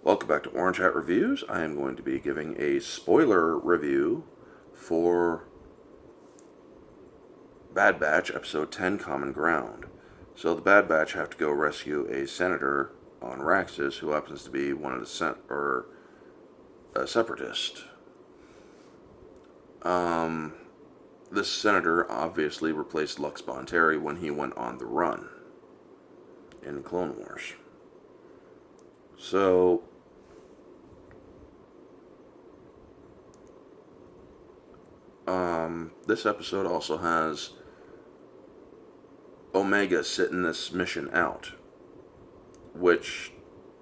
Welcome back to Orange Hat Reviews. I am going to be giving a spoiler review for Bad Batch Episode 10 Common Ground. So the Bad Batch have to go rescue a senator on Raxus who happens to be one of the a separatist. This senator obviously replaced Lux Bonteri when he went on the run in Clone Wars. So this episode also has Omega sitting this mission out, which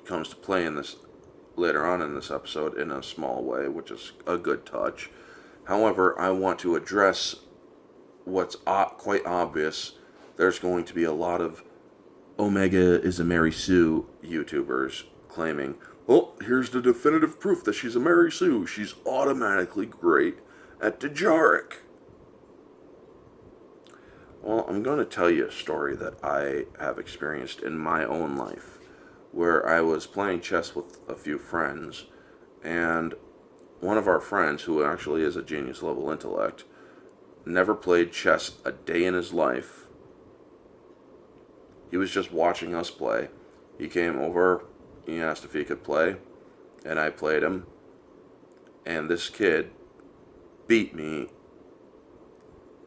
comes to play in this later on in this episode in a small way, which is a good touch. However, I want to address what's quite obvious. There's going to be a lot of Omega is a Mary Sue YouTubers claiming, "Oh, here's the definitive proof that she's a Mary Sue. She's automatically great at Dejarik." Well, I'm going to tell you a story that I have experienced in my own life, where I was playing chess with a few friends, and one of our friends, who actually is a genius level intellect, never played chess a day in his life. He was just watching us play. He came over, he asked if he could play, and I played him, and this kid beat me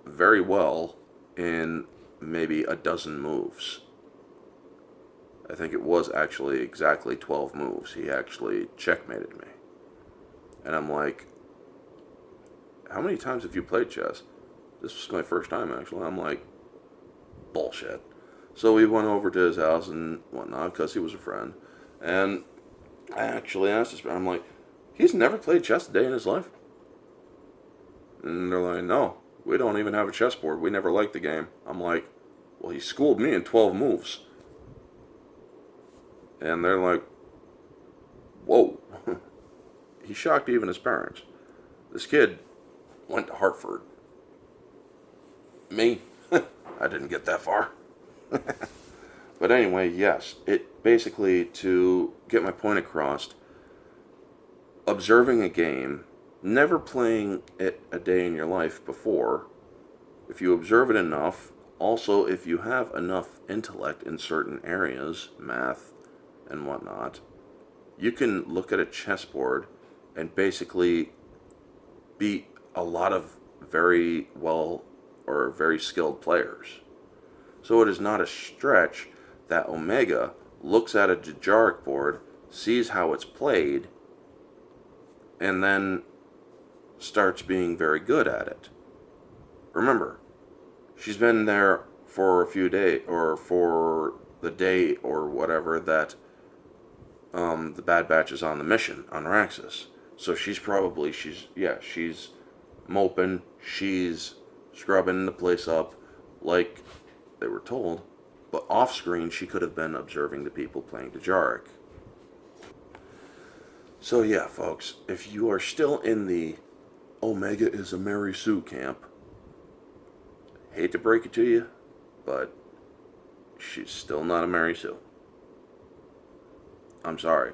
very well in maybe a dozen moves. I think it was actually exactly 12 moves. He actually checkmated me. And I'm like, how many times have you played chess? This was my first time, actually. I'm like, bullshit. So we went over to his house and whatnot, because he was a friend. And I actually asked this, I'm like, he's never played chess a day in his life? And they're like, no, we don't even have a chessboard. We never liked the game. I'm like, well, he schooled me in 12 moves. And they're like, whoa. He shocked even his parents. This kid went to Hartford. Me, I didn't get that far. But anyway, yes, it basically, to get my point across, observing a game, never playing it a day in your life before, if you observe it enough, also if you have enough intellect in certain areas, math and whatnot, you can look at a chessboard and basically beat a lot of very well or very skilled players. So it is not a stretch that Omega looks at a Dejarik board, sees how it's played, and then starts being very good at it. Remember, she's been there for a few days, or for the day or whatever that the Bad Batch is on the mission on Raxus. So she's moping, she's scrubbing the place up like they were told, but off screen she could have been observing the people playing Dejarik. So yeah, folks, if you are still in the Omega is a Mary Sue camp, hate to break it to you, but she's still not a Mary Sue. I'm sorry.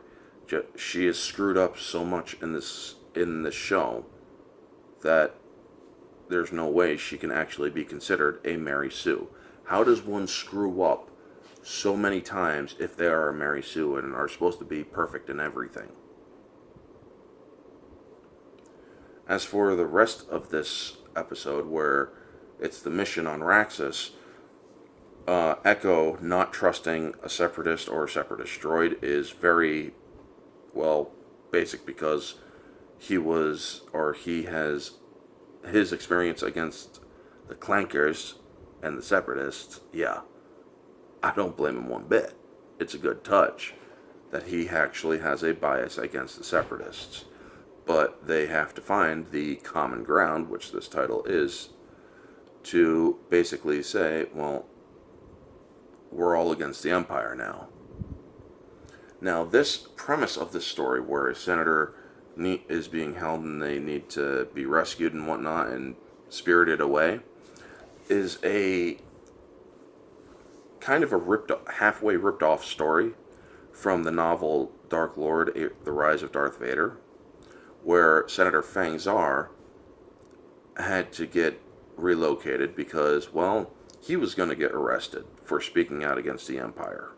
She is screwed up so much in this show that there's no way she can actually be considered a Mary Sue. How does one screw up so many times if they are a Mary Sue and are supposed to be perfect in everything? As for the rest of this episode, where it's the mission on Raxus, Echo not trusting a separatist or a separatist droid is very, well, basic, because he has his experience against the Clankers and the separatists. Yeah, I don't blame him one bit. It's a good touch that he actually has a bias against the separatists. But they have to find the common ground, which this title is, to basically say, well, we're all against the Empire now. Now, this premise of this story, where a senator is being held and they need to be rescued and whatnot and spirited away, is a kind of a halfway ripped off story from the novel Dark Lord, The Rise of Darth Vader, where Senator Fang Zar had to get relocated because, well, he was going to get arrested for speaking out against the Empire.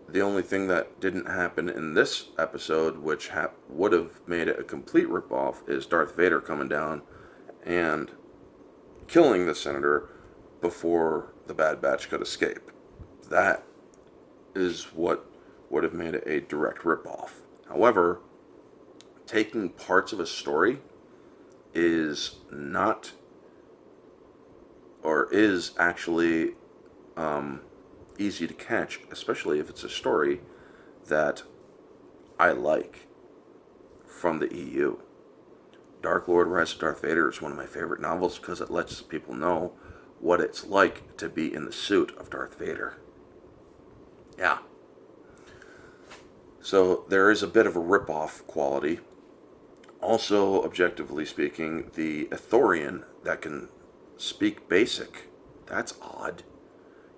The only thing that didn't happen in this episode, which would have made it a complete ripoff, is Darth Vader coming down and killing the senator before the Bad Batch could escape. That is what would have made it a direct ripoff. However, taking parts of a story is not, or is actually easy to catch, especially if it's a story that I like from the EU. Dark Lord, Rise of Darth Vader is one of my favorite novels because it lets people know what it's like to be in the suit of Darth Vader. Yeah. So there is a bit of a rip-off quality. Also, objectively speaking, the Ithorian that can speak basic, that's odd.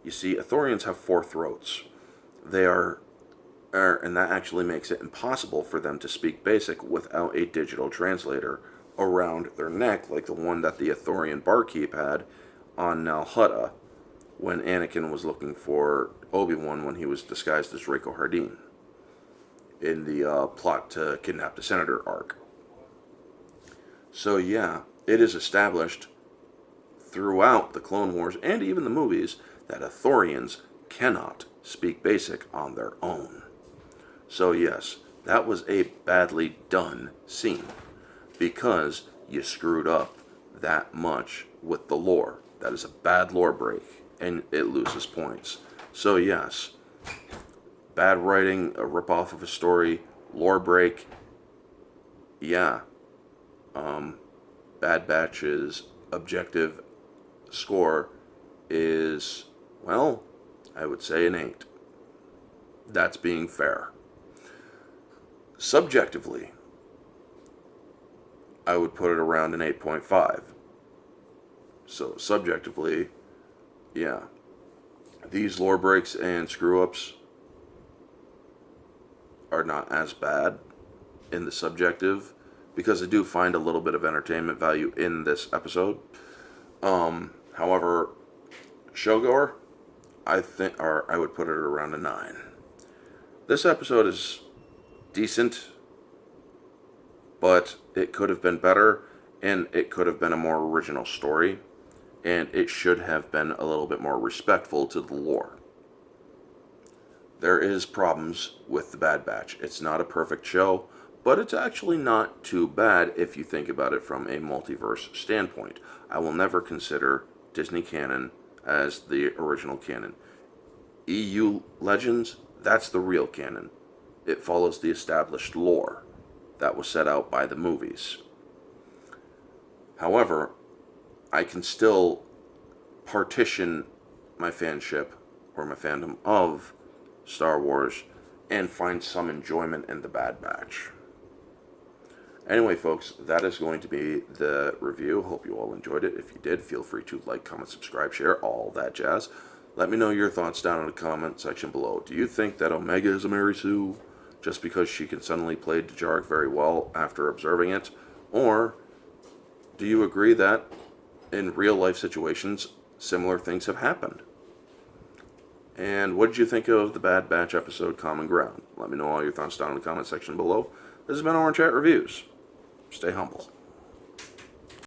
You see, Ithorians have 4 throats. They are, and that actually makes it impossible for them to speak basic without a digital translator around their neck, like the one that the Ithorian barkeep had on Nal Hutta when Anakin was looking for Obi-Wan when he was disguised as Rico Hardin in the plot to kidnap the Senator arc. So yeah, it is established throughout the Clone Wars and even the movies that Ithorians cannot speak basic on their own. So yes, that was a badly done scene because you screwed up that much with the lore. That is a bad lore break and it loses points. So yes, bad writing, a ripoff of a story, lore break, yeah. Bad Batch's objective score is, well, I would say an 8. That's being fair. Subjectively, I would put it around an 8.5. So subjectively, yeah. These lore breaks and screw-ups are not as bad in the subjective, because I do find a little bit of entertainment value in this episode. However, Shogor, I would put it around a 9. This episode is decent, but it could have been better, and it could have been a more original story, and it should have been a little bit more respectful to the lore. There is problems with the Bad Batch. It's not a perfect show, but it's actually not too bad if you think about it from a multiverse standpoint. I will never consider Disney canon as the original canon. EU Legends, that's the real canon. It follows the established lore that was set out by the movies. However, I can still partition my fanship or my fandom of Star Wars and find some enjoyment in the Bad Batch. Anyway, folks, that is going to be the review. Hope you all enjoyed it. If you did, feel free to like, comment, subscribe, share, all that jazz. Let me know your thoughts down in the comment section below. Do you think that Omega is a Mary Sue just because she can suddenly play Dejarik very well after observing it? Or do you agree that in real life situations, similar things have happened? And what did you think of the Bad Batch episode Common Ground? Let me know all your thoughts down in the comment section below. This has been Orange Chat Reviews. Stay humble.